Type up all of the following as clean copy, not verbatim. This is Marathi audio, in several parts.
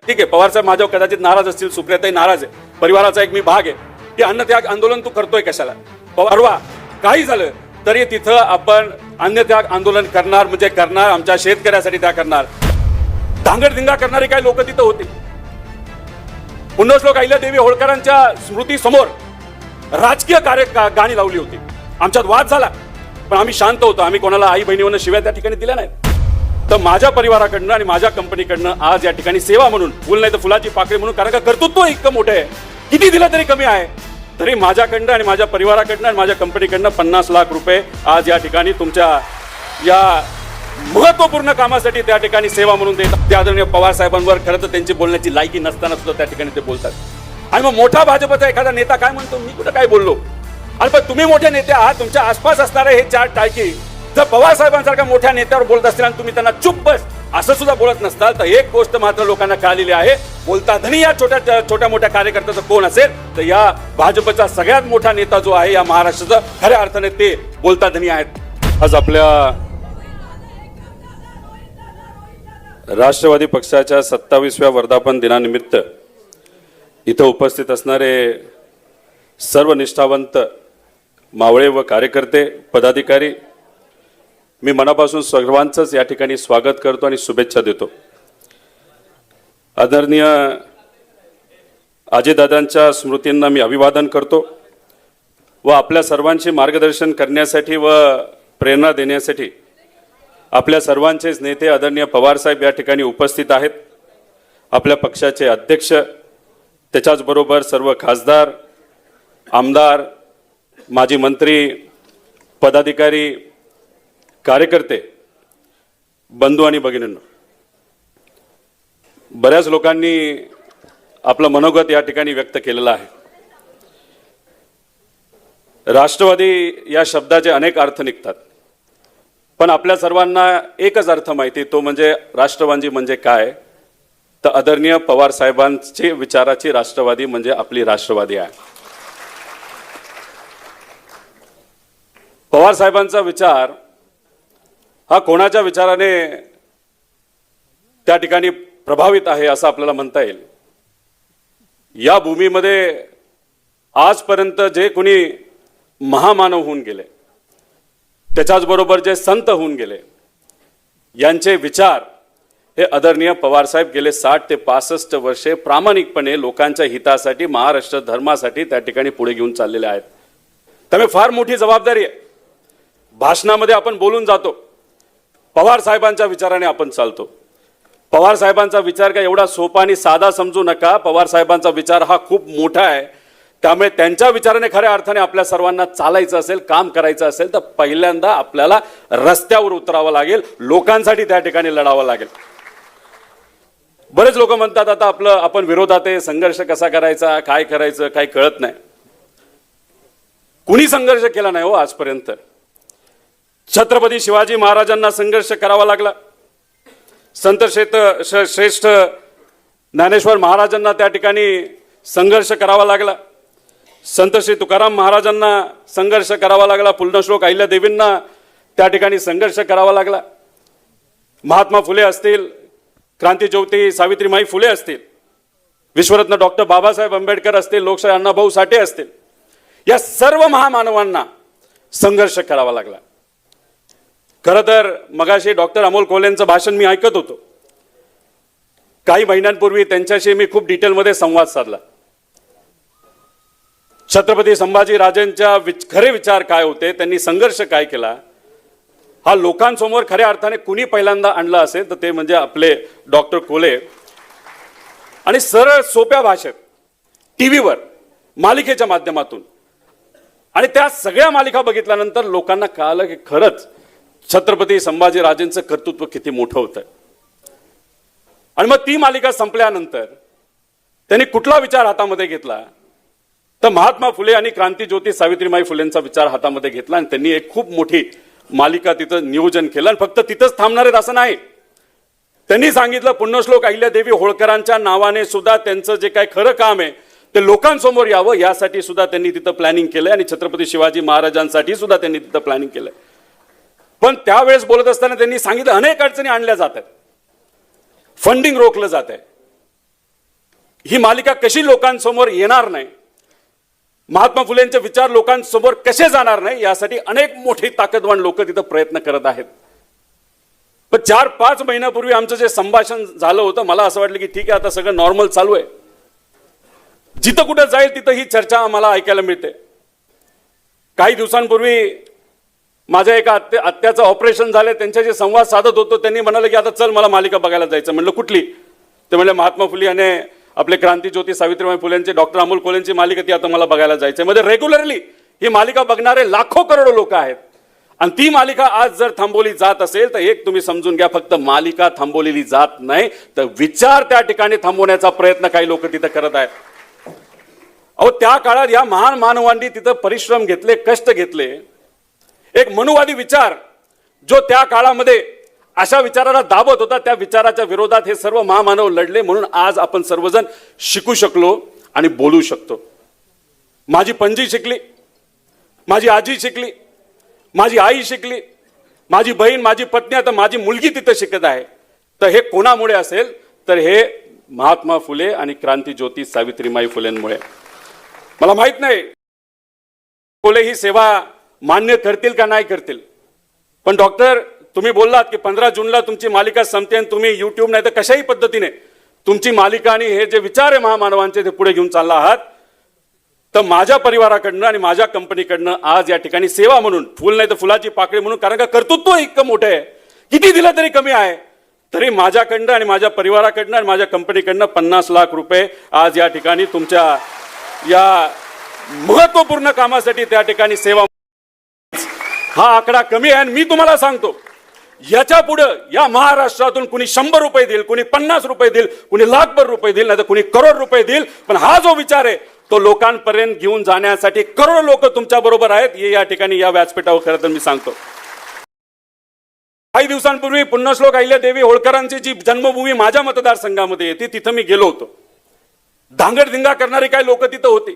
ठीक आहे, पवारसाहेब माझ्यावर कदाचित नाराज असतील, सुप्रियाताई नाराज आहे, परिवाराचा एक मी भाग आहे, की अन्नत्याग आंदोलन तू करतोय कशाला? परवा काही झालं तरी तिथं आपण अन्नत्याग आंदोलन करणार म्हणजे करणार, आमच्या शेतकऱ्यासाठी त्या करणार. धांगडधिंगा करणारे काही लोक तिथं होते. पुण्यश्लोक अहिल्यादेवी होळकरांच्या स्मृती समोर राजकीय गाणी लावली होती. आमच्यात वाद झाला, पण आम्ही शांत होतो. आम्ही कोणाला आई बहिणीवरनं शिव्या त्या ठिकाणी दिल्या नाहीत. तर माझ्या परिवाराकडनं आणि माझ्या कंपनीकडनं आज या ठिकाणी सेवा म्हणून, फुल नाही तर फुलाची पाकळी म्हणून, कारण का कर्तृत्व इतकं मोठं आहे, किती दिलं तरी कमी आहे. तरी माझ्याकडनं आणि माझ्या परिवाराकडनं आणि माझ्या कंपनीकडनं 50 लाख रुपये आज या ठिकाणी तुमच्या या महत्वपूर्ण कामासाठी त्या ठिकाणी सेवा म्हणून देतात. त्या आदरणीय पवार साहेबांवर खरं तर त्यांची बोलण्याची लायकी नसताना सुद्धा त्या ठिकाणी ते बोलतात. आणि मग मोठा भाजपचा एखादा नेता काय म्हणतो, मी कुठं काय बोललो? आणि पण तुम्ही मोठे नेते आहात, तुमच्या आसपास असणारे हे 4 टाळकी जर पवार साहेबांसारख्या मोठ्या नेत्यावर बोलत असतील आणि तुम्ही त्यांना चुप बस असं सुद्धा बोलत नसताल, तर एक गोष्ट मात्र लोकांना कळलेली आहे, बोलता धनी या छोट्या मोठ्या कार्यकर्त्याचं कोण असेल तर या भाजपचा सगळ्यात मोठा नेता जो आहे या महाराष्ट्राचा, खऱ्या अर्थाने ते बोलता धनी आहेत. आज आपल्या राष्ट्रवादी पक्षाच्या 27व्या वर्धापन दिनानिमित्त इथं उपस्थित असणारे सर्व निष्ठावंत मावळे व कार्यकर्ते, पदाधिकारी, मी मनापासून सर्वांचंच या ठिकाणी स्वागत करतो आणि शुभेच्छा देतो. आदरणीय अजयदादांच्या स्मृतींना मी अभिवादन करतो व आपल्या सर्वांचे मार्गदर्शन करण्यासाठी व प्रेरणा देण्यासाठी आपल्या सर्वांचेच नेते आदरणीय पवारसाहेब या ठिकाणी उपस्थित आहेत. आपल्या पक्षाचे अध्यक्ष, त्याच्याचबरोबर सर्व खासदार, आमदार, माजी मंत्री, पदाधिकारी, कार्यकर्ते, बंधू आणि भगिनींनो, बऱ्याच लोकांनी आपलं मनोगत या ठिकाणी व्यक्त केलेलं आहे. राष्ट्रवादी या शब्दाचे अनेक अर्थ निघतात, पण आपल्या सर्वांना एकच अर्थ माहिती, तो म्हणजे राष्ट्रवादी म्हणजे काय, तर आदरणीय पवार साहेबांची विचाराची राष्ट्रवादी म्हणजे आपली राष्ट्रवादी आहे. पवार साहेबांचा विचार हा कोणाच्या विचाराने त्या ठिकाणी प्रभावित आहे असं आपल्याला म्हणता येईल. या भूमीमध्ये आजपर्यंत जे कोणी महामानव होऊन गेले, त्याच्याचबरोबर जे संत होऊन गेले, यांचे विचार हे आदरणीय पवारसाहेब गेले 60 ते 65 वर्षे प्रामाणिकपणे लोकांच्या हितासाठी, महाराष्ट्र धर्मासाठी त्या ठिकाणी पुढे घेऊन चाललेले आहेत. त्यामुळे फार मोठी जबाबदारी आहे. भाषणामध्ये आपण बोलून जातो, पवार साहेबांच्या विचाराने आपण चालतो. पवार साहेबांचा विचार काय एवढा सोपा आणि साधा समजू नका. पवार साहेबांचा विचार हा खूप मोठा आहे. त्यामुळे त्यांच्या विचाराने खऱ्या अर्थाने आपल्या सर्वांना चालायचं असेल, काम करायचं असेल, तर पहिल्यांदा आपल्याला रस्त्यावर उतरावं लागेल, लोकांसाठी त्या ठिकाणी लढावं लागेल. बरेच लोक म्हणतात आता आपण विरोधात आहे, संघर्ष कसा करायचा, काय करायचं काही कळत नाही. कुणी संघर्ष केला नाही हो आजपर्यंत. छत्रपती शिवाजी महाराजांना संघर्ष करावा लागला, संत श्रेष्ठ ज्ञानेश्वर महाराजांना त्या ठिकाणी संघर्ष करावा लागला, संत श्री तुकाराम महाराजांना संघर्ष करावा लागला, पुण्यश्लोक अहिल्यादेवींना त्या ठिकाणी संघर्ष करावा लागला, महात्मा फुले असतील, क्रांतीज्योती सावित्रीमाई फुले असतील, विश्वरत्न डॉक्टर बाबासाहेब आंबेडकर असतील, लोकशाही अण्णाभाऊ साठे असतील, या सर्व महामानवांना संघर्ष करावा लागला. खरं तर मगाशी डॉक्टर अमोल कोल्हेंचं भाषण मी ऐकत होतो. काही महिन्यांपूर्वी त्यांच्याशी मी खूप डिटेलमध्ये संवाद साधला. छत्रपती संभाजी राजेंच्या खरे विचार काय होते, त्यांनी संघर्ष काय केला, हा लोकांसमोर खऱ्या अर्थाने कुणी पहिल्यांदा आणला असेल तर ते म्हणजे आपले डॉक्टर कोल्हे. आणि सरळ सोप्या भाषेत टीव्हीवर मालिकेच्या माध्यमातून, आणि त्या सगळ्या मालिका बघितल्यानंतर लोकांना कळालं की खरंच छत्रपती संभाजी राजेंचं कर्तृत्व किती मोठं होतं. आणि मग ती मालिका संपल्यानंतर त्यांनी कुठला विचार हातामध्ये घेतला, तर महात्मा फुले आणि क्रांतीज्योती सावित्रीमाई फुलेंचा विचार हातामध्ये घेतला आणि त्यांनी एक खूप मोठी मालिका तिथं नियोजन केलं. आणि फक्त तिथंच थांबणार आहेत असं नाही, त्यांनी सांगितलं पुण्यश्लोक अहिल्यादेवी होळकरांच्या नावाने सुद्धा त्यांचं जे काही खरं काम आहे ते लोकांसमोर यावं, यासाठी सुद्धा त्यांनी तिथं प्लॅनिंग केलंय. आणि छत्रपती शिवाजी महाराजांसाठी सुद्धा त्यांनी तिथं प्लॅनिंग केलंय. पण त्यावेळेस बोलत असताना त्यांनी सांगितलं अनेक अडचणी आणल्या जातात, फंडिंग रोखलं जात आहे. ही मालिका कशी लोकांसमोर येणार नाही, महात्मा फुलेंचे विचार लोकांसमोर कसे जाणार नाही, यासाठी अनेक मोठी ताकदवान लोक तिथं प्रयत्न करत आहेत. पण 4-5 महिन्यापूर्वी आमचं जे संभाषण झालं होतं, मला असं वाटलं की ठीक आहे, आता सगळं नॉर्मल चालू आहे. जिथं कुठं जाईल तिथं ही चर्चा आम्हाला ऐकायला मिळते. काही दिवसांपूर्वी माझ्या एका आत्याचं ऑपरेशन झालं, त्यांच्याशी संवाद साधत होतो. त्यांनी म्हणाले की आता चल मला मालिका बघायला जायचं. म्हणलं कुठली? ते म्हणले महात्मा फुले आणि आपले क्रांतीज्योती सावित्रीबाई फुलेंचे, डॉक्टर अमोल कोल्हेंची मालिका, ती आता मला बघायला जायचं. मध्ये रेग्युलरली ही मालिका बघणारे लाखो करोडो लोक आहेत. आणि ती मालिका आज जर थांबवली जात असेल तर एक तुम्ही समजून घ्या, फक्त मालिका थांबवलेली जात नाही तर विचार त्या ठिकाणी थांबवण्याचा प्रयत्न काही लोक तिथं करत आहेत. अहो, त्या काळात या महान मानवांनी तिथं परिश्रम घेतले, कष्ट घेतले. एक मनुवादी विचार जो त्या काळामध्ये अशा विचाराला दाबत होता, त्या विचाराच्या विरोधात हे सर्व महामानव लढले. म्हणून आज आपण सर्वजण शिकू शकलो आणि बोलू शकतो. माझी पणजी शिकली, माझी आजी शिकली, माझी आई शिकली, माझी बहीण, माझी पत्नी, आता माझी मुलगी तिथं शिकत आहे. तर हे कोणामुळे असेल तर हे महात्मा फुले आणि क्रांतीज्योती सावित्रीबाई फुलेंमुळे. मला माहित नाही फुले ही सेवा मान्य करतील का नाही करतील, पण डॉक्टर तुम्ही बोललात की 15 जूनला तुमची मालिका संपते आणि तुम्ही युट्यूब नाही तर कशाही पद्धतीने तुमची मालिका आणि हे जे विचार आहे महामानवांचे ते पुढे घेऊन चालला आहात. तर माझ्या परिवाराकडनं आणि माझ्या कंपनीकडनं आज या ठिकाणी सेवा म्हणून, फुल नाही तर फुलाची पाकळी म्हणून, कारण का कर्तृत्व इतकं मोठं आहे, किती दिलं तरी कमी आहे, तरी माझ्याकडनं आणि माझ्या परिवाराकडनं आणि माझ्या कंपनीकडनं 50 लाख रुपये आज या ठिकाणी तुमच्या या महत्वपूर्ण कामासाठी त्या ठिकाणी सेवा. हा आकडा कमी आहे आणि मी तुम्हाला सांगतो याच्या पुढे या महाराष्ट्रातून कुणी 100 रुपये देईल, कुणी 50 रुपये देईल, कुणी लाखभर रुपये देईल, नाही तर कुणी करोड रुपये देईल, पण हा जो विचार आहे तो लोकांपर्यंत घेऊन जाण्यासाठी करोडो लोक तुमच्या बरोबर आहेत. हे या ठिकाणी या व्यासपीठावर खरं तर मी सांगतो. काही दिवसांपूर्वी पुण्यश्लोक अहिल्यादेवी होळकरांची जी जन्मभूमी माझ्या मतदारसंघामध्ये येते तिथं मी गेलो होतो. धांगडधिंगा करणारी काही लोक तिथं होती.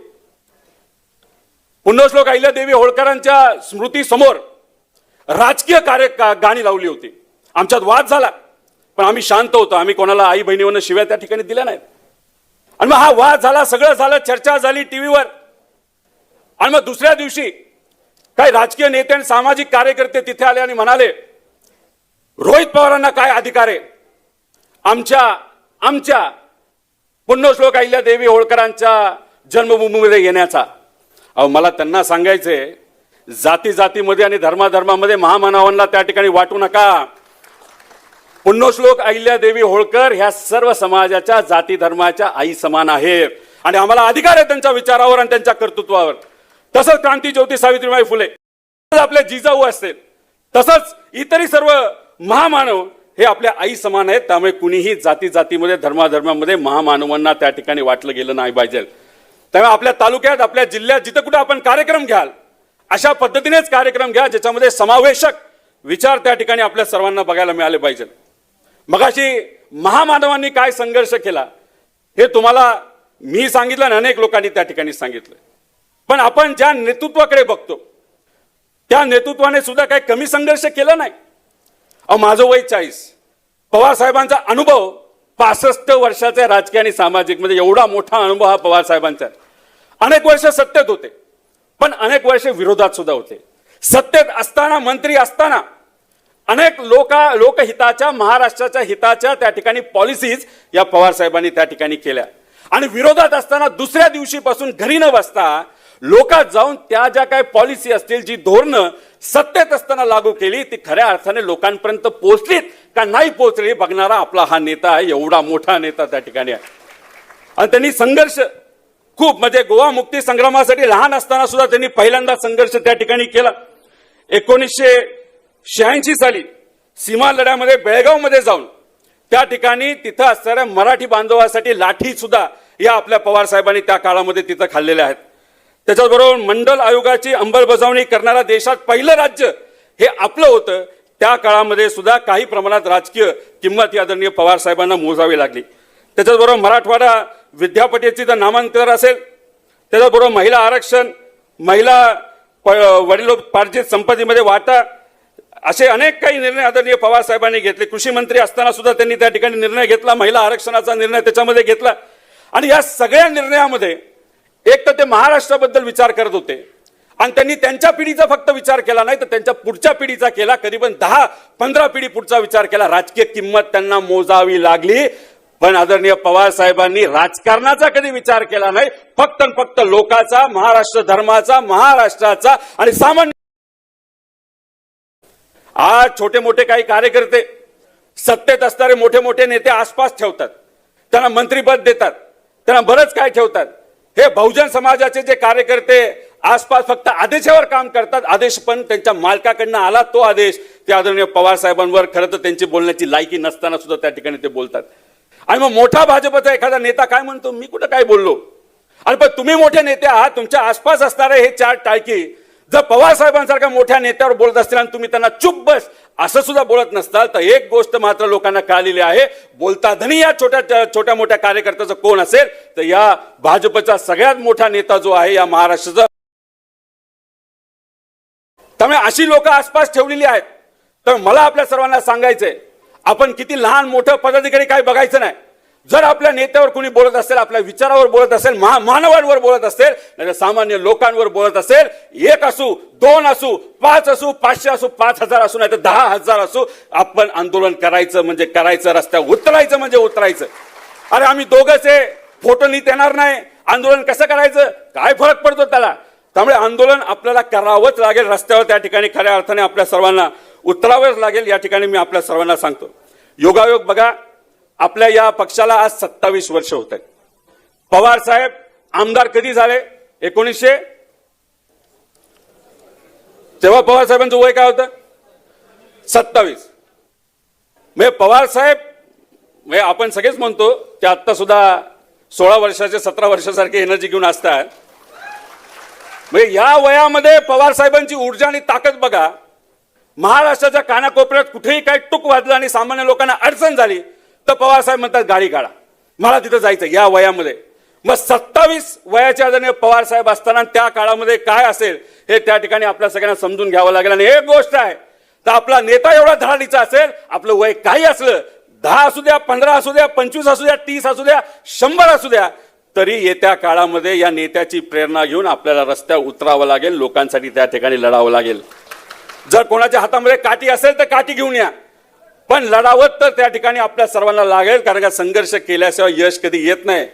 पुण्यश्लोक अहिल्यादेवी होळकरांच्या स्मृती समोर राजकीय गाणी लावली होती. आमच्यात वाद झाला, पण आम्ही शांत होतो. आम्ही कोणाला आई बहिणीवरनं शिव्या त्या ठिकाणी दिल्या नाहीत. आणि मग हा वाद झाला, सगळं झालं, चर्चा झाली टीव्हीवर. आणि मग दुसऱ्या दिवशी काही राजकीय नेते आणि सामाजिक कार्यकर्ते तिथे आले आणि म्हणाले रोहित पवारांना काय अधिकार आहे आमच्या पुण्यश्लोक अहिल्यादेवी होळकरांच्या जन्मभूमीमध्ये येण्याचा. अहो, मला त्यांना सांगायचंय, जाती जातीमध्ये आणि धर्माधर्मामध्ये महामानवांना त्या ठिकाणी वाटू नका. पुण्यश्लोक अहिल्यादेवी होळकर ह्या सर्व समाजाच्या जाती धर्माच्या आई समान आहेत आणि आम्हाला अधिकार आहे त्यांच्या विचारावर आणि त्यांच्या कर्तृत्वावर. तसंच क्रांतीज्योती सावित्रीबाई फुले आपले जिजाऊ असतील, तसंच इतरही सर्व महामानव हे आपल्या आई समान आहेत. त्यामुळे कुणीही जाती जातीमध्ये धर्माधर्मामध्ये महामानवांना त्या ठिकाणी वाटलं गेलं नाही पाहिजे. त्यामुळे आपल्या तालुक्यात, आपल्या जिल्ह्यात जिथं कुठं आपण कार्यक्रम घ्याल अशा पद्धतीनेच कार्यक्रम घ्या ज्याच्यामध्ये समावेशक विचार त्या ठिकाणी आपल्या सर्वांना बघायला मिळाले पाहिजे. मगाशी महामानवांनी काय संघर्ष केला हे तुम्हाला मी सांगितलं आणि अनेक लोकांनी त्या ठिकाणी सांगितलं. पण आपण ज्या नेतृत्वाकडे बघतो त्या नेतृत्वाने सुद्धा काही कमी संघर्ष केला नाही. अहो, माझं वय 40, पवार साहेबांचा अनुभव 65 वर्षाचा राजकीय आणि सामाजिक मध्ये एवढा मोठा अनुभव हा पवार साहेबांचा. अनेक वर्ष सत्तेत होते, पण अनेक वर्ष विरोधात सुद्धा होते. सत्तेत असताना, मंत्री असताना अनेक लोकहिताच्या, महाराष्ट्राच्या हिताच्या त्या ठिकाणी पॉलिसीज या पवार साहेबांनी त्या ठिकाणी केल्या. आणि विरोधात असताना दुसऱ्या दिवशीपासून घरी न बसता लोकात जाऊन त्या ज्या काही पॉलिसी असतील, जी धोरणं सत्तेत असताना लागू केली ती खऱ्या अर्थाने लोकांपर्यंत पोहोचलीत का नाही पोहोचली बघणारा आपला हा नेता आहे. एवढा मोठा नेता त्या ठिकाणी आहे. आणि त्यांनी संघर्ष खूप, म्हणजे गोवा मुक्ती संग्रामासाठी लहान असताना सुद्धा त्यांनी पहिल्यांदा संघर्ष त्या ठिकाणी केला. 1986 साली सीमा लढ्यामध्ये बेळगावमध्ये जाऊन त्या ठिकाणी तिथं असणाऱ्या मराठी बांधवांसाठी लाठी सुद्धा या आपल्या पवार साहेबांनी त्या काळामध्ये तिथं खाल्लेल्या आहेत. त्याच्याबरोबर मंडल आयोगाची अंमलबजावणी करणारा देशात पहिलं राज्य हे आपलं होतं. त्या काळामध्ये सुद्धा काही प्रमाणात राजकीय किंमत आदरणीय पवार साहेबांना मोजावी लागली. त्याच्याबरोबर मराठवाडा विद्यापीठाची जर नामांतर असेल, त्याच्याबरोबर महिला आरक्षण, महिला वडिलोपार्जित संपत्तीमध्ये वाटा, असे अनेक काही निर्णय आदरणीय पवार साहेबांनी घेतले. कृषी मंत्री असताना सुद्धा त्यांनी त्या ठिकाणी निर्णय घेतला, महिला आरक्षणाचा निर्णय त्याच्यामध्ये घेतला. आणि या सगळ्या निर्णयामध्ये एक तर ते महाराष्ट्राबद्दल विचार करत होते आणि त्यांनी त्यांच्या पिढीचा फक्त विचार केला नाही तर त्यांच्या पुढच्या पिढीचा केला, कधी पण 10-15 पिढी पुढचा विचार केला. राजकीय किंमत त्यांना मोजावी लागली, पण आदरणीय पवार साहेबांनी राजकारणाचा कधी विचार केला नाही. फक्त फक्त लोकांचा, महाराष्ट्र धर्माचा, महाराष्ट्राचा आणि सामान्य. आज छोटे मोठे काही कार्यकर्ते सत्तेत असणारे मोठे मोठे नेते आसपास ठेवतात, त्यांना मंत्रीपद देतात, त्यांना बरंच काय ठेवतात. हे बहुजन समाजाचे जे कार्यकर्ते आसपास फक्त आदेशावर काम करतात. आदेश पण त्यांच्या मालकाकडनं आला तो आदेश ते आदरणीय पवार साहेबांवर खरं तर त्यांची बोलण्याची लायकी नसताना सुद्धा त्या ठिकाणी ते बोलतात. आणि मग मोठा भाजपचा एखादा नेता काय म्हणतो, मी कुठं काय बोललो. आणि पण तुम्ही मोठे नेते आहात, तुमच्या आसपास असणारे हे चार टाळकी जर पवार साहेबांसारख्या मोठ्या नेत्यावर बोलत असतील आणि तुम्ही त्यांना चुप बस असं सुद्धा बोलत नसताल तर एक गोष्ट मात्र लोकांना कळलेली आहे, बोलता धनी या छोट्या मोठ्या कार्यकर्त्याचं कोण असेल तर या भाजपचा सगळ्यात मोठा नेता जो आहे या महाराष्ट्राचा. त्यामुळे अशी लोक आसपास ठेवलेली आहेत. तर मला आपल्या सर्वांना सांगायचंय, आपण किती लहान मोठं पदाधिकारी काही बघायचं नाही. जर आपल्या नेत्यावर कोणी बोलत असेल, आपल्या विचारावर बोलत असेल, मानवांवर बोलत असेल, नाही सामान्य लोकांवर बोलत असेल, 1 असू 2 असू 5 असू 500 असू 5000 असू नाही तर 10,000 असू, आपण आंदोलन करायचं म्हणजे करायचं, रस्त्यावर उतरायचं म्हणजे उतरायचं. अरे आम्ही दोघंच आहे, फोटो नीट येणार नाही, आंदोलन कसं करायचं, काय फरक पडतो त्याला. त्यामुळे आंदोलन आपल्याला करावंच लागेल, रस्त्यावर त्या ठिकाणी खऱ्या अर्थाने आपल्या सर्वांना उतरावंच लागेल. या ठिकाणी मी आपल्या सर्वांना सांगतो, योगायोग बघा, आपल्या या पक्षाला आज 27 वर्ष होत आहेत. पवार साहेब आमदार कधी झाले, 1900, तेव्हा पवार साहेबांचं वय काय होतं, 27. म्हणजे पवार साहेब म्हणजे आपण सगळेच म्हणतो ते आत्ता सुद्धा 16 वर्षाचे 17 वर्षासारखे एनर्जी घेऊन असतात. म्हणजे या वयामध्ये पवार साहेबांची ऊर्जा आणि ताकद बघा. महाराष्ट्राच्या कानाकोपऱ्यात कुठेही काही टूक वाजलं आणि सामान्य लोकांना अडचण झाली तर पवार साहेब म्हणतात गाडी काढा, मला तिथं जायचं या वयामध्ये. मग 27 वयाच्या आदरणीय पवार साहेब असताना त्या काळामध्ये काय असेल हे त्या ठिकाणी आपल्या सगळ्यांना समजून घ्यावं लागेल. आणि एक गोष्ट आहे, तर आपला नेता एवढा धडाडीचा असेल, आपलं वय काही असलं, 10 असू द्या, 15 असू द्या, 25 असू द्या, 30 असू द्या, 100 असू द्या, तरी येत्या काळामध्ये या नेत्याची प्रेरणा घेऊन आपल्याला रस्त्यावर उतरावं लागेल, लोकांसाठी त्या ठिकाणी लढावं लागेल. जर कोणाच्या हातामध्ये काठी असेल तर काठी घेऊन या, पण लढावत तर त्या ठिकाणी आपल्या सर्वांना लागेल. कारण का संघर्ष केल्याशिवाय यश कधी येत नाही.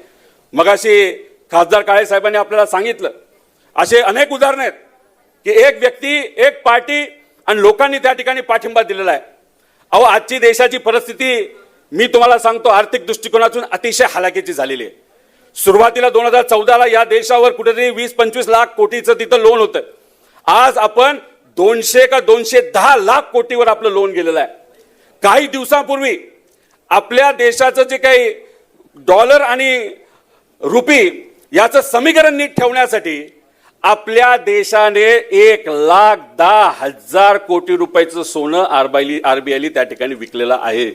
मगाशी खासदार काळे साहेबांनी आपल्याला सांगितलं, असे अनेक उदाहरण आहेत की एक व्यक्ती, एक पार्टी आणि लोकांनी त्या ठिकाणी पाठिंबा दिलेला आहे. अहो आजची देशाची परिस्थिती मी तुम्हाला सांगतो आर्थिक दृष्टिकोनातून अतिशय हलाखीची झालेली आहे. सुरुवातीला 2014ला या देशावर कुठेतरी 20-25 लाख कोटीचं तिथं लोन होतं. आज आपण 200 का 210 लाख कोटीवर आपलं लोन गेलेलं आहे. काही दिवसांपूर्वी आपल्या देशाचं जे काही डॉलर आणि रुपी याचं समीकरण नीट ठेवण्यासाठी आपल्या देशाने 1,10,000 कोटी रुपयाचं सोनं आरबीआयने त्या ठिकाणी विकलेलं आहे.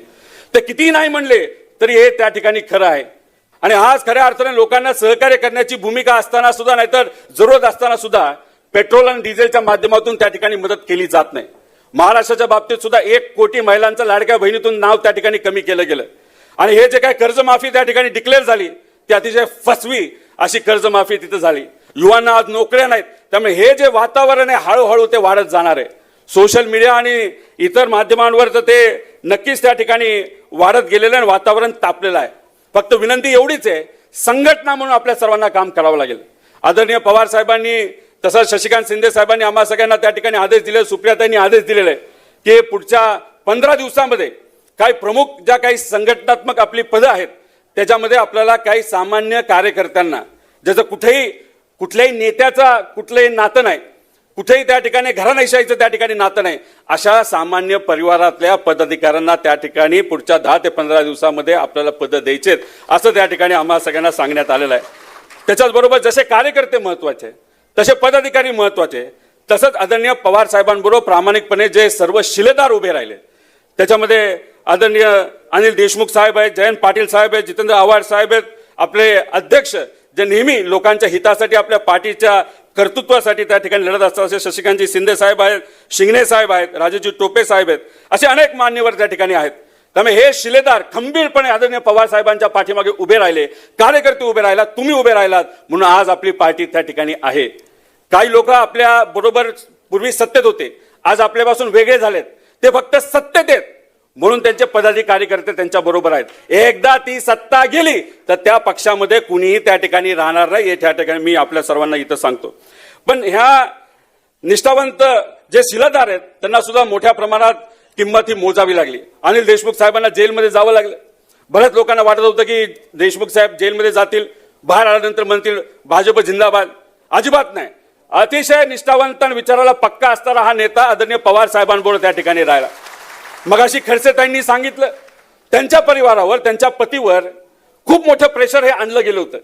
ते किती नाही म्हणले तरी हे त्या ठिकाणी खरं आहे. आणि आज खऱ्या अर्थाने लोकांना सहकार्य करण्याची भूमिका असताना सुद्धा, नाहीतर जरूरत असताना सुद्धा पेट्रोल आणि डिझेलच्या माध्यमातून त्या ठिकाणी मदत केली जात नाही. महाराष्ट्राच्या बाबतीत सुद्धा 1 कोटी महिलांचं लाडक्या बहिणीतून नाव त्या ठिकाणी कमी केलं गेलं. आणि हे जे काही कर्जमाफी त्या ठिकाणी डिक्लेअर झाली ती अतिशय फसवी अशी कर्जमाफी तिथे झाली. युवांना आज नोकऱ्या नाहीत. त्यामुळे हे जे वातावरण आहे हळूहळू ते वाढत जाणार आहे. सोशल मीडिया आणि इतर माध्यमांवर तर ते नक्कीच त्या ठिकाणी वाढत गेलेलं आहे, वातावरण तापलेलं आहे. फक्त विनंती एवढीच आहे, संघटना म्हणून आपल्या सर्वांना काम करावं लागेल. आदरणीय पवार साहेबांनी, तसंच शशिकांत शिंदे साहेबांनी आम्हा सगळ्यांना त्या ठिकाणी आदेश दिले, सुप्रियाताईंनी आदेश दिलेले आहे की पुढच्या 15 दिवसामध्ये काही प्रमुख ज्या काही संघटनात्मक आपली पदं आहेत त्याच्यामध्ये आपल्याला काही सामान्य कार्यकर्त्यांना, ज्याचं कुठल्याही नेत्याचा कुठलंही नातं नाही, कुठेही त्या ठिकाणी घराणेशाहीचं त्या ठिकाणी नातं नाही, अशा सामान्य परिवारातल्या पदाधिकाऱ्यांना त्या ठिकाणी पुढच्या 10 ते 15 दिवसामध्ये आपल्याला पदं द्यायचेत असं त्या ठिकाणी आम्हा सगळ्यांना सांगण्यात आलेलं आहे. त्याच्याचबरोबर जसे कार्यकर्ते महत्वाचे तसे पदाधिकारी महत्वाचे, तसंच आदरणीय पवार साहेबांबरोबर प्रामाणिकपणे जे सर्व शिलेदार उभे राहिले त्याच्यामध्ये आदरणीय अनिल देशमुख साहेब आहेत, जयंत पाटील साहेब आहेत, जितेंद्र आव्हाड साहेब आहेत, आपले अध्यक्ष जे नेहमी लोकांच्या हितासाठी आपल्या पार्टीच्या कर्तृत्वासाठी त्या ठिकाणी लढत असतात असे शशिकांतजी शिंदे साहेब आहेत, शिंगणे साहेब आहेत, राजूजी टोपे साहेब आहेत, असे अनेक मान्यवर त्या ठिकाणी आहेत. त्यामुळे हे शिलेदार खंबीरपणे आदरणीय पवार साहेबांच्या पाठीमागे उभे राहिले, कार्यकर्ते उभे राहिलात, तुम्ही उभे राहिलात, म्हणून आज आपली पार्टी त्या ठिकाणी आहे. काही लोक आपल्या बरोबर पूर्वी सत्तेत होते, आज आपल्यापासून वेगळे झालेत, ते फक्त सत्तेत आहेत म्हणून त्यांचे पदाधिकारी कार्यकर्ते त्यांच्या बरोबर आहेत. एकदा ती सत्ता गेली तर त्या पक्षामध्ये कुणीही त्या ठिकाणी राहणार नाही, हे त्या ठिकाणी मी आपल्या सर्वांना इथं सांगतो. पण ह्या निष्ठावंत जे शिलेदार आहेत त्यांना सुद्धा मोठ्या प्रमाणात किंमत ही मोजावी लागली. अनिल देशमुख साहेबांना जेलमध्ये जावं लागलं. बऱ्याच लोकांना वाटत होतं की देशमुख साहेब जेलमध्ये जातील, बाहेर आल्यानंतर म्हणतील भाजप जिंदाबाद. अजिबात नाही. अतिशय निष्ठावंत आणि विचाराला पक्का असणारा हा नेता आदरणीय पवार साहेबांबरोबर त्या ठिकाणी राहिला. मगाशी खडसेताईंनी सांगितलं त्यांच्या परिवारावर, त्यांच्या पतीवर खूप मोठं प्रेशर हे आणलं गेलं होतं.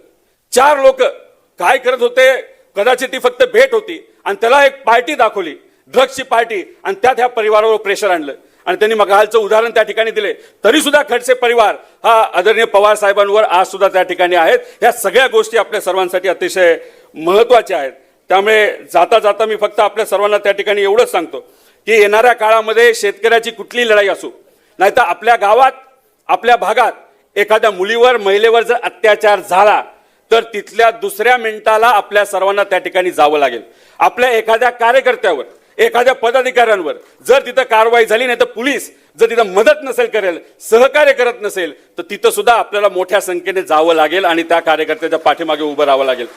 4 लोक काय करत होते, कदाचित ती फक्त भेट होती आणि त्याला एक पार्टी दाखवली, ड्रग्सची पार्टी, आणि त्यात ह्या परिवारावर प्रेशर आणलं आणि त्यांनी मगालचं उदाहरण त्या ठिकाणी दिले. तरी सुद्धा खडसे परिवार हा आदरणीय पवार साहेबांवर आज सुद्धा त्या ठिकाणी आहेत. ह्या सगळ्या गोष्टी आपल्या सर्वांसाठी अतिशय महत्वाच्या आहेत. त्यामुळे जाता जाता मी फक्त आपल्या सर्वांना त्या ठिकाणी एवढंच सांगतो की येणाऱ्या काळामध्ये शेतकऱ्याची कुठली लढाई असो, नाहीतर आपल्या गावात, आपल्या भागात एखाद्या मुलीवर, महिलेवर जर अत्याचार झाला तर तिथल्या दुसऱ्या मिनिटाला आपल्या सर्वांना त्या ठिकाणी जावं लागेल. आपल्या एखाद्या कार्यकर्त्यावर, एखाद्या पदाधिकाऱ्यांवर जर तिथं कारवाई झाली नाही तर पोलीस जर तिथं मदत नसेल करेल, सहकार्य करत नसेल, तर तिथं सुद्धा आपल्याला मोठ्या संख्येने जावं लागेल आणि त्या कार्यकर्त्याच्या पाठीमागे उभं राहावं लागेल.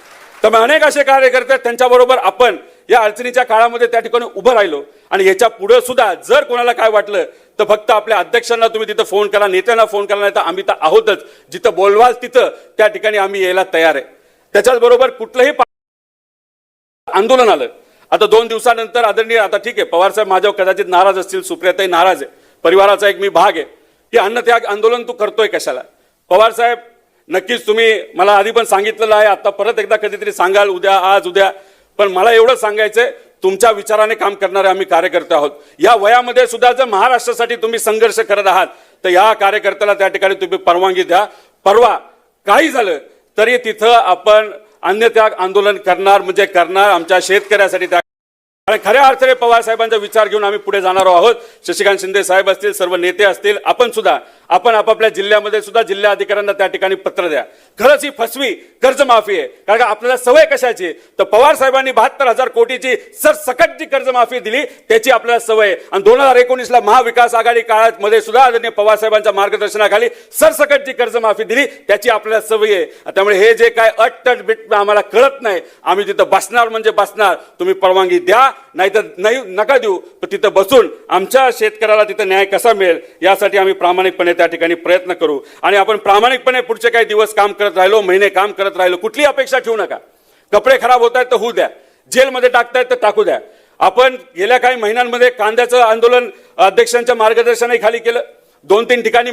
त्यामुळे अनेक असे कार्यकर्ते त्यांच्याबरोबर आपण या अडचणीच्या काळामध्ये त्या ठिकाणी उभं राहिलो. आणि याच्या पुढे सुद्धा जर कोणाला काय वाटलं तर फक्त आपल्या अध्यक्षांना तुम्ही तिथं फोन करा, नेत्यांना फोन करा, नाही तर आम्ही तर आहोतच. जिथं बोलवाल तिथं त्या ठिकाणी आम्ही यायला तयार आहे. त्याच्याच बरोबर कुठलंही आंदोलन आलं, आता 2 दिवसानंतर आदरणीय, आता ठीक आहे पवार साहेब माझ्यावर कदाचित नाराज असतील, सुप्रियाताई नाराज आहे, परिवाराचा एक मी भाग आहे, की अन्नत्याग आंदोलन तू करतोय कशाला. पवार साहेब नक्कीच तुम्ही मला आधी पण सांगितलेलं आहे, आता परत एकदा कधीतरी सांगाल, उद्या, आज, उद्या, पण मला एवढं सांगायचंय तुमच्या विचाराने काम करणारे आम्ही कार्यकर्ते आहोत. या वयामध्ये सुद्धा जर महाराष्ट्रासाठी तुम्ही संघर्ष करत आहात तर या कार्यकर्त्याला त्या ठिकाणी तुम्ही परवानगी द्या. परवा काही झालं तरी तिथं आपण अन्नत्याग आंदोलन करणार, म्हणजे करणार आमच्या शेतकऱ्यासाठी. आणि खऱ्या अर्थाने पवार साहेबांचा विचार घेऊन आम्ही पुढे जाणार आहोत. शशिकांत शिंदे साहेब असतील, सर्व नेते असतील, आपण आपापल्या जिल्ह्यामध्ये सुद्धा जिल्हाधिकाऱ्यांना त्या ठिकाणी पत्र द्या. खरंच ही फसवी कर्जमाफी आहे, कारण का आपल्याला सवय कशाची, तर पवार साहेबांनी 72,000 कोटीची सरसकट जी कर्जमाफी दिली त्याची आपल्याला सवय. आणि 2019ला महाविकास आघाडी काळात मध्ये सुद्धा आदरणीय पवार साहेबांच्या मार्गदर्शनाखाली सरसकट जी कर्जमाफी दिली त्याची आपल्याला सवय आहे. त्यामुळे हे जे काय अट बिट आम्हाला कळत नाही, आम्ही तिथं बसणार म्हणजे बसणार. तुम्ही परवानगी द्या, नाहीतर नाही, नका देऊ, पण तिथं बसून आमच्या शेतकऱ्याला तिथं न्याय कसा मिळेल यासाठी आम्ही प्रामाणिकपणे त्या ठिकाणी प्रयत्न करू. आणि आपण प्रामाणिकपणे पुढचे काही दिवस काम करत राहिलो, महिने काम करत राहिलो, कुठली अपेक्षा ठेवू नका. कपडे खराब होत आहेत तर होऊ द्या, जेलमध्ये टाकतायत तर टाकू द्या. आपण गेल्या काही महिन्यांमध्ये कांद्याचं आंदोलन अध्यक्षांच्या मार्गदर्शनाखाली केलं, 2-3 ठिकाणी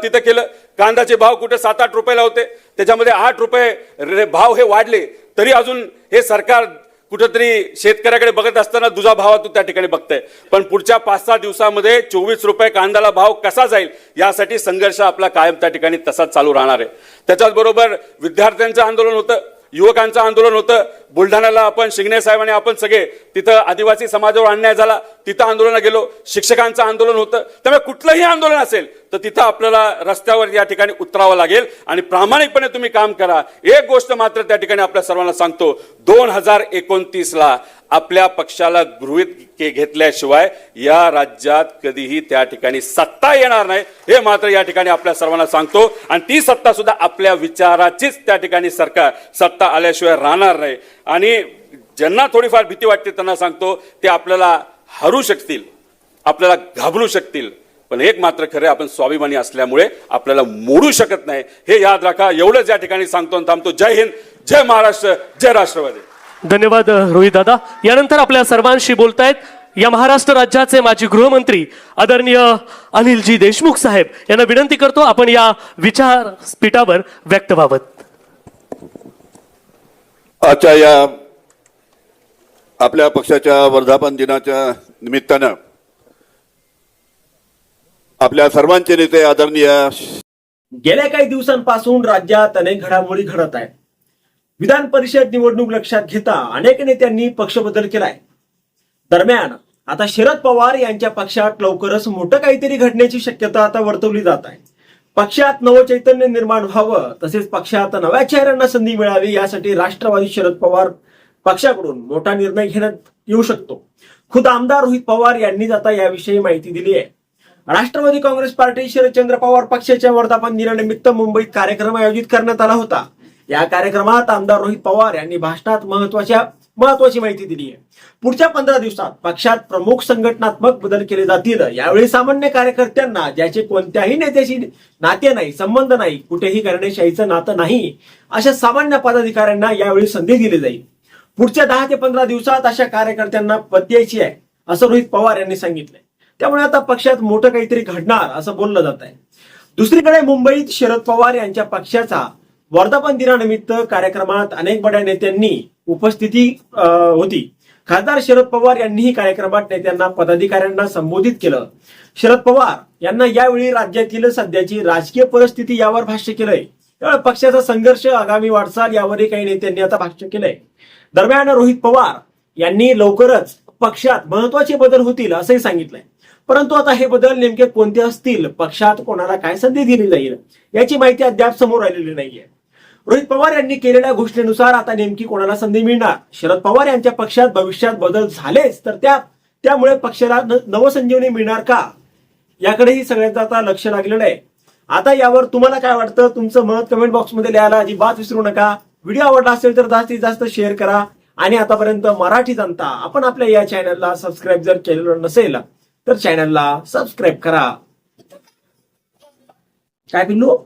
तिथं केलं. कांद्याचे भाव कुठे 7-8 रुपयाला होते, त्याच्यामध्ये 8 रुपये भाव हे वाढले. तरी अजून हे सरकार कुठेतरी शेतकऱ्याकडे बघत असताना दुजा भावातून त्या ठिकाणी बघतंय. पण पुढच्या 5-6 दिवसामध्ये 24 रुपये कांद्याला भाव कसा जाईल यासाठी संघर्ष आपला कायम त्या ठिकाणी तसाच चालू राहणार आहे. त्याच्याच बरोबर विद्यार्थ्यांचं आंदोलन होतं, युवकांचं आंदोलन होतं. बुलढाण्याला आपण शिंगणे साहेब आणि आपण सगळे तिथं आदिवासी समाजावर अन्याय झाला, तिथं आंदोलनाला गेलो. शिक्षकांचं आंदोलन होतं. त्यामुळे कुठलंही आंदोलन असेल तर तिथं आपल्याला रस्त्यावर या ठिकाणी उतरावं लागेल आणि प्रामाणिकपणे तुम्ही काम करा. एक गोष्ट मात्र त्या ठिकाणी आपल्या सर्वांना सांगतो, 2029ला आपल्या पक्षाला गृहीत घेतल्याशिवाय या राज्यात कधीही त्या ठिकाणी सत्ता येणार नाही, हे मात्र या ठिकाणी आपल्या सर्वांना सांगतो. आणि ती सत्ता सुद्धा आपल्या विचाराचीच त्या ठिकाणी सरकार सत्ता आल्याशिवाय राहणार नाही. आणि ज्यांना थोडीफार भीती वाटते त्यांना सांगतो, ते आपल्याला हरू शकतील, आपल्याला घाबरू शकतील, पण एक मात्र खरं, आपण स्वाभिमानी असल्यामुळे आपल्याला मोडू शकत नाही, हे याद राखा. एवढंच या ठिकाणी सांगतो आणि थांबतो. जय हिंद, जय महाराष्ट्र, जय राष्ट्रवादी. धन्यवाद रोहित दादा. यानंतर आपल्या सर्वांशी बोलतायत या महाराष्ट्र राज्याचे माजी गृहमंत्री आदरणीय अनिलजी देशमुख साहेब. यांना विनंती करतो आपण या विचारपीठावर व्यक्त व्हावं. आजच्या या आपल्या पक्षाच्या वर्धापन दिनाच्या निमित्तानं आपल्या सर्वांचे नेते आदरणीय गेल्या काही दिवसांपासून राज्यात अनेक घडामोडी घडत आहेत. विधान परिषद निवडणूक लक्षात घेता अनेक नेत्यांनी पक्ष बदल केलाय. दरम्यान आता शरद पवार यांच्या पक्षात लवकरच मोठं काहीतरी घडण्याची शक्यता आता वर्तवली जात आहे. पक्षात नवचैतन्य निर्माण व्हावं, तसेच पक्षात नव्या चेहऱ्यांना संधी मिळावी, यासाठी राष्ट्रवादी शरद पवार पक्षाकडून मोठा निर्णय घेण्यात येऊ शकतो. खुद आमदार रोहित पवार यांनीच आता याविषयी माहिती दिली आहे. राष्ट्रवादी काँग्रेस पार्टी शरदचंद्र पवार पक्षाच्या वर्धापन दिनानिमित्त मुंबईत कार्यक्रम आयोजित करण्यात आला होता. या कार्यक्रमात आमदार रोहित पवार यांनी भाषणात महत्वाची माहिती दिली आहे. पुढच्या 15 दिवसात पक्षात प्रमुख संघटनात्मक बदल केले जातील. यावेळी सामान्य कार्यकर्त्यांना, ज्याचे कोणत्याही नेत्याशी नाते नाही, संबंध नाही, कुठेही घराणेशाहीचं नातं नाही, अशा सामान्य पदाधिकाऱ्यांना यावेळी संधी दिली जाईल. पुढच्या 10 ते 15 दिवसात अशा कार्यकर्त्यांना पद द्यायची आहे, असं रोहित पवार यांनी सांगितलंय. त्यामुळे आता पक्षात मोठं काहीतरी घडणार असं बोललं जात आहे. दुसरीकडे मुंबईत शरद पवार यांच्या पक्षाचा वर्धापन दिनानिमित्त कार्यक्रमात अनेक बड्या नेत्यांनी उपस्थिती होती. खासदार शरद पवार यांनीही कार्यक्रमात नेत्यांना, पदाधिकाऱ्यांना संबोधित केलं. शरद पवार यांना यावेळी राज्यातील सध्याची राजकीय परिस्थिती यावर भाष्य केलंय. त्यामुळे पक्षाचा संघर्ष, आगामी वाटचाल यावरही काही नेत्यांनी आता भाष्य केलंय. दरम्यान रोहित पवार यांनी लवकरच पक्षात महत्वाचे बदल होतील असंही सांगितलंय. परंतु आता हे बदल नेमके कोणते असतील, पक्षात कोणाला काय संधी दिली जाईल, याची माहिती अद्याप समोर आलेली नाहीये. रोहित पवार यांनी केलेल्या घोषणेनुसार आता नेमकी कोणाला संधी मिळणार, शरद पवार यांच्या पक्षात भविष्यात बदल झालेच तर त्यामुळे पक्षाला नवसंजीवनी मिळणार का, याकडेही सगळ्यांचं आता लक्ष लागलेलं आहे. आता यावर तुम्हाला काय वाटतं, तुमचं मत कमेंट बॉक्समध्ये लिहायला अजिबात विसरू नका. व्हिडिओ आवडला असेल तर जास्तीत जास्त शेअर करा. आणि आतापर्यंत मराठी जनता आपण आपल्या या चॅनलला सबस्क्राईब जर केलेलं नसेल तर चॅनलला सबस्क्राईब करा. काय पिल्लू?